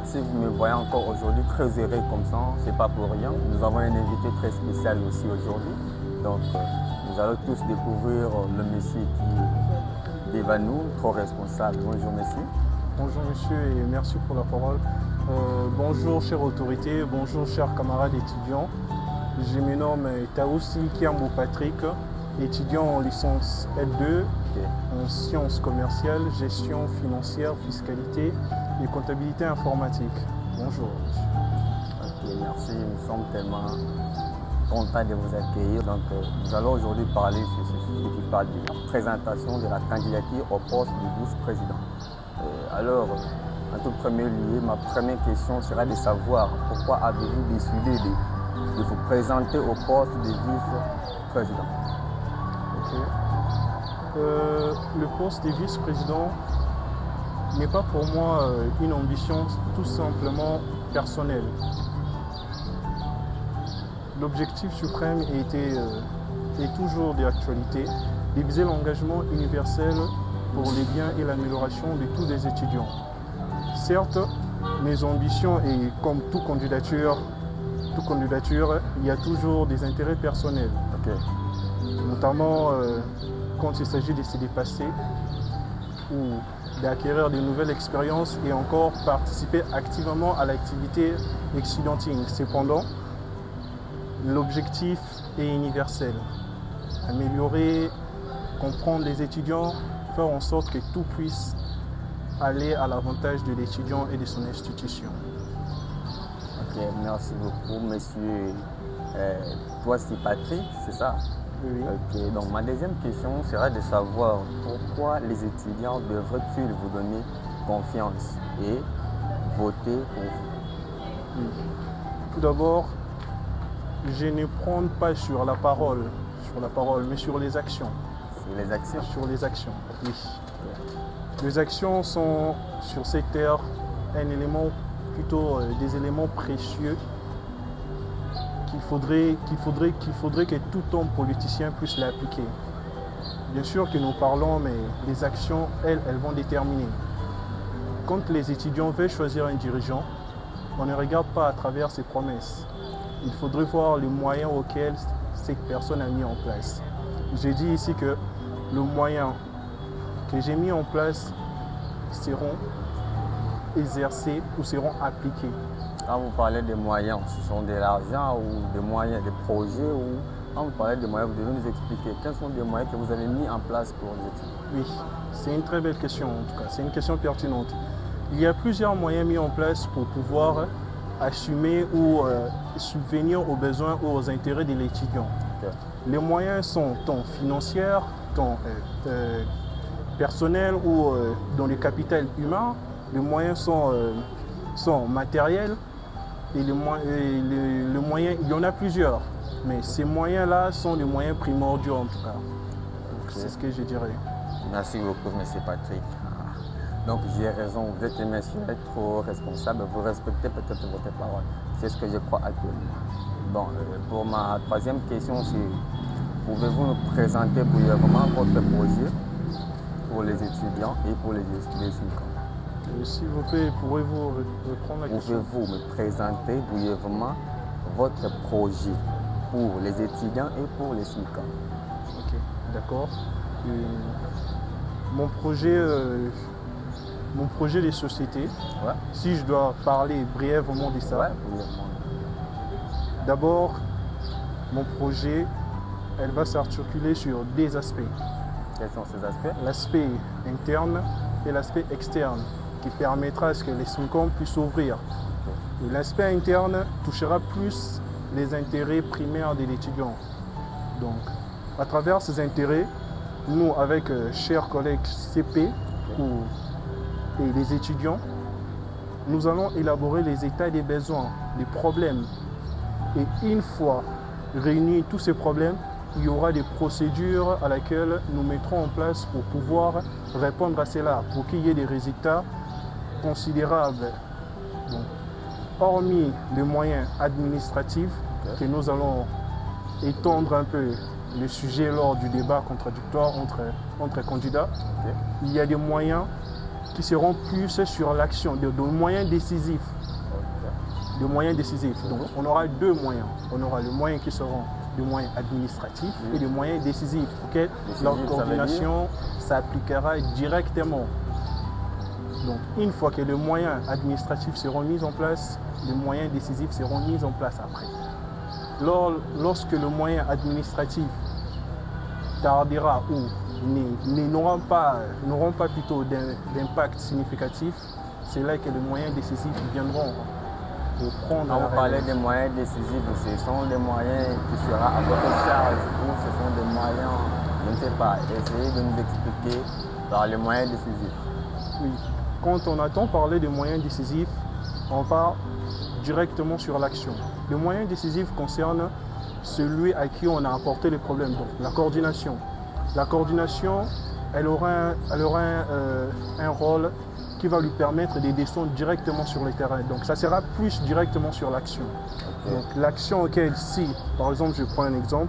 Si vous me voyez encore aujourd'hui très heureux comme ça, c'est pas pour rien. Nous avons un invité très spécial aussi aujourd'hui. Donc, nous allons tous découvrir le monsieur qui est devant nous, trop responsable. Bonjour monsieur. Bonjour monsieur et merci pour la parole. Bonjour chère autorité, bonjour chers camarades étudiants. Je me nomme Taoussi Kiambo Patrick, étudiant en licence L2 en sciences commerciales, gestion financière, fiscalité et comptabilité informatique. Bonjour. Ok, merci. Nous sommes tellement contents de vous accueillir. Donc, nous allons aujourd'hui parler sur ce sujet qui parle de la présentation de la candidature au poste de vice-président. Alors, en tout premier lieu, ma première question sera de savoir pourquoi avez-vous décidé de vous présenter au poste de vice-président. Okay. Le poste de vice-président n'est pas pour moi une ambition tout simplement personnelle. L'objectif suprême est toujours d'actualité, de viser l'engagement universel pour les biens et l'amélioration de tous les étudiants. Certes, mes ambitions et comme toute candidature, il y a toujours des intérêts personnels. Okay. Notamment quand il s'agit de se dépasser ou d'acquérir de nouvelles expériences et encore participer activement à l'activité estudiantine. Cependant, l'objectif est universel. Améliorer, comprendre les étudiants, faire en sorte que tout puisse aller à l'avantage de l'étudiant et de son institution. Ok, merci beaucoup, monsieur. Toi, c'est Patrick, c'est ça? Oui. Ok, donc ma deuxième question sera de savoir pourquoi les étudiants devraient-ils vous donner confiance et voter pour vous? Oui. Tout d'abord, je ne prends pas sur la parole, mais sur les actions. Sur les actions? Sur les actions, oui. Les actions sont sur cette terre un élément, plutôt des éléments précieux qu'il faudrait que tout homme politicien puisse l'appliquer. Bien sûr que nous parlons, mais les actions, elles vont déterminer. Quand les étudiants veulent choisir un dirigeant, on ne regarde pas à travers ses promesses. Il faudrait voir les moyens auxquels cette personne a mis en place. J'ai dit ici que le moyen que j'ai mis en place seront exercés ou seront appliqués. Quand vous parlez des moyens, ce sont de l'argent ou des moyens, des projets, ou quand vous parlez des moyens, vous devez nous expliquer quels sont les moyens que vous avez mis en place pour les étudiants. Oui, c'est une très belle question en tout cas, c'est une question pertinente. Il y a plusieurs moyens mis en place pour pouvoir assumer ou subvenir aux besoins ou aux intérêts de l'étudiant. Okay. Les moyens sont tant financiers, tant personnels ou dans le capital humain. Les moyens sont matériels et les moyens, il y en a plusieurs. Mais ces moyens-là sont des moyens primordiaux en tout cas. Okay. C'est ce que je dirais. Merci beaucoup, M. Patrick. Donc j'ai raison, vous êtes un monsieur trop responsable, vous respectez peut-être votre parole. C'est ce que je crois actuellement. Bon, pour ma troisième question, c'est pouvez-vous nous présenter brièvement votre projet pour les étudiants et pour les étudiants? S'il vous plaît, pourrez-vous reprendre la question? Pouvez-vous me présenter brièvement votre projet pour les étudiants et pour les SMICAM? Ok, d'accord. Mon projet de société, ouais. Si je dois parler brièvement de ça. Ouais, brièvement. D'abord, mon projet, elle va s'articuler sur deux aspects. Quels sont ces aspects? L'aspect interne et l'aspect externe, qui permettra à ce que les SMICAM puissent s'ouvrir. Okay. Et l'aspect interne touchera plus les intérêts primaires de l'étudiant. Donc, à travers ces intérêts, nous, avec chers collègues CP et les étudiants, nous allons élaborer les états des besoins, des problèmes. Et une fois réunis tous ces problèmes, il y aura des procédures à laquelle nous mettrons en place pour pouvoir répondre à cela, pour qu'il y ait des résultats considérables. Donc, hormis les moyens administratifs que nous allons étendre un peu le sujet lors du débat contradictoire entre candidats, il y a des moyens qui seront plus sur l'action, des moyens décisifs de moyens décisifs. Donc on aura deux moyens. On aura le moyen qui seront des moyens administratifs et des moyens décisifs auxquels leur coordination s'appliquera directement. Donc une fois que les moyens administratifs seront mis en place, les moyens décisifs seront mis en place après. Lorsque le moyen administratif tardera ou n'auront pas plutôt d'impact significatif, c'est là que les moyens décisifs viendront prendre Quand vous parlez des moyens décisifs, ce sont des moyens qui seront à votre charge ou ce sont des moyens, je ne sais pas, essayez de nous expliquer par les moyens décisifs. Oui, quand on entend parler de moyens décisifs, on part directement sur l'action. Les moyens décisifs concernent celui à qui on a apporté le problème, donc la coordination. La coordination, elle aura un rôle qui va lui permettre de descendre directement sur le terrain. Donc ça sera plus directement sur l'action. Okay. Donc l'action auquel, si, par exemple, je prends un exemple,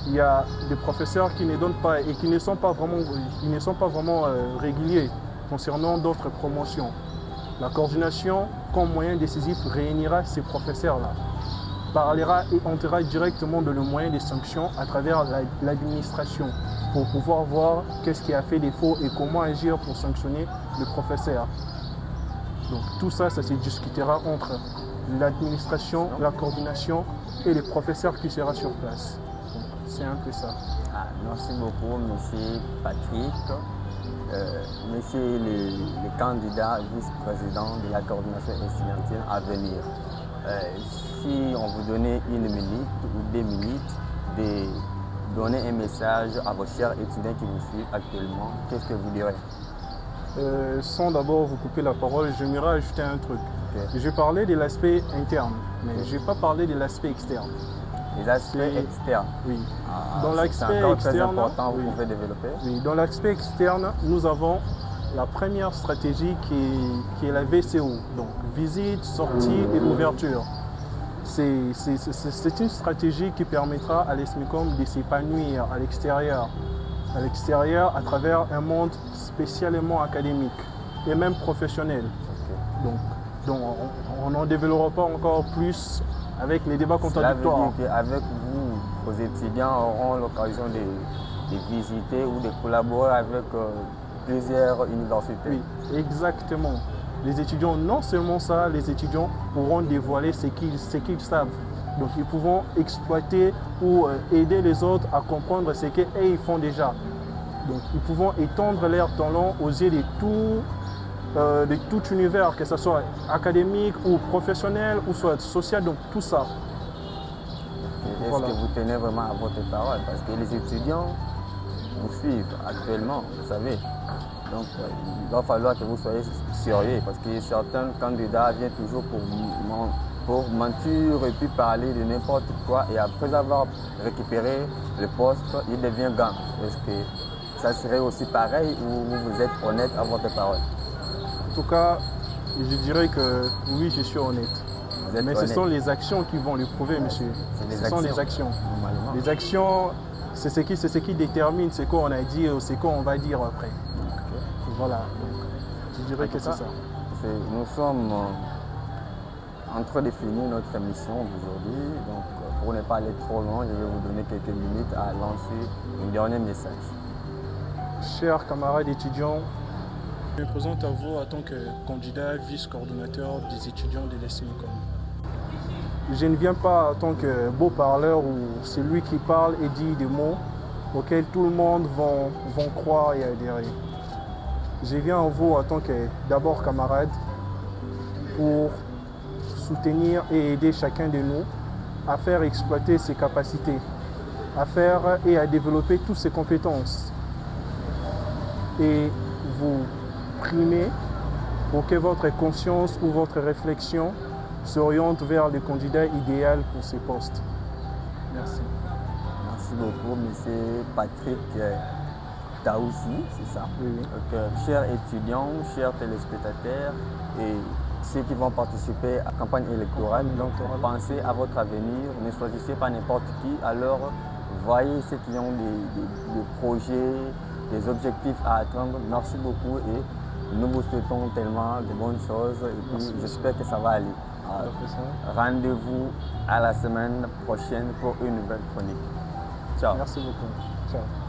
il y a des professeurs qui ne donnent pas et qui ne sont pas vraiment réguliers concernant d'autres promotions. La coordination, comme moyen décisif, réunira ces professeurs-là, parlera et entrera directement dans le moyen des sanctions à travers l'administration pour pouvoir voir qu'est-ce qui a fait défaut et comment agir pour sanctionner le professeur. Donc tout ça, ça se discutera entre l'administration, la coordination et le professeur qui sera sur place. C'est un peu ça. Merci beaucoup, monsieur Patrick. Monsieur le candidat vice-président de la coordination estudiantine à venir. Si on vous donnait 1 minute ou 2 minutes de donner un message à vos chers étudiants qui vous suivent actuellement, qu'est-ce que vous direz? Sans d'abord vous couper la parole, j'aimerais ajouter un truc. Okay. Je parlais de l'aspect interne, mais je n'ai pas parlé de l'aspect externe. Les aspects externes? Oui. Dans l'aspect externe, très important, vous pouvez développer? Oui, dans l'aspect externe, nous avons la première stratégie qui est la VCO, donc visite, sortie et ouverture. C'est une stratégie qui permettra à l'ESMICOM de s'épanouir à l'extérieur à travers un monde spécialement académique et même professionnel. Okay. Donc on n'en développera pas encore plus avec les débats contradictoires. Cela veut dire qu'avec vous, vos étudiants auront l'occasion de visiter ou de collaborer avec plusieurs universités. Oui, exactement. Les étudiants, non seulement ça, les étudiants pourront dévoiler ce qu'ils savent. Donc ils pourront exploiter ou aider les autres à comprendre ce qu'ils font déjà. Donc ils pourront étendre leur talent aux yeux de tout univers, que ce soit académique ou professionnel ou soit social, donc tout ça. Est-ce que vous tenez vraiment à votre parole? Parce que les étudiants vous suivent actuellement, vous savez. Donc il va falloir que vous soyez sérieux parce que certains candidats viennent toujours pour mentir et puis parler de n'importe quoi et après avoir récupéré le poste, il devient gang. Est-ce que ça serait aussi pareil ou vous êtes honnête à votre parole? En tout cas, je dirais que oui, je suis honnête. Mais honnête. Ce sont les actions qui vont le prouver, monsieur. Ce sont les actions. Les actions, c'est ce qui détermine ce qu'on a dit ou ce qu'on va dire après. Okay. Voilà. Donc, je dirais que c'est ça. Nous sommes en train de finir notre émission d'aujourd'hui. Donc, pour ne pas aller trop loin, je vais vous donner quelques minutes à lancer un dernier message. Chers camarades étudiants, je me présente à vous en tant que candidat vice-coordonnateur des étudiants de l'ESMICOM. Je ne viens pas en tant que beau parleur ou celui qui parle et dit des mots auxquels tout le monde va croire et adhérer. Je viens à vous en tant que d'abord camarade pour soutenir et aider chacun de nous à faire exploiter ses capacités, à faire et à développer toutes ses compétences. Et vous primer pour que votre conscience ou votre réflexion s'oriente vers le candidat idéal pour ces postes. Merci. Merci beaucoup, M. Patrick Taoussi, c'est ça? Oui. Donc, chers étudiants, chers téléspectateurs et ceux qui vont participer à la campagne électorale, donc pensez à votre avenir, ne choisissez pas n'importe qui, alors voyez ceux qui ont des projets, des objectifs à atteindre. Merci beaucoup et nous vous souhaitons tellement de bonnes choses et puis j'espère que ça va aller. Rendez-vous à la semaine prochaine pour une nouvelle chronique. Ciao. Merci beaucoup. Ciao.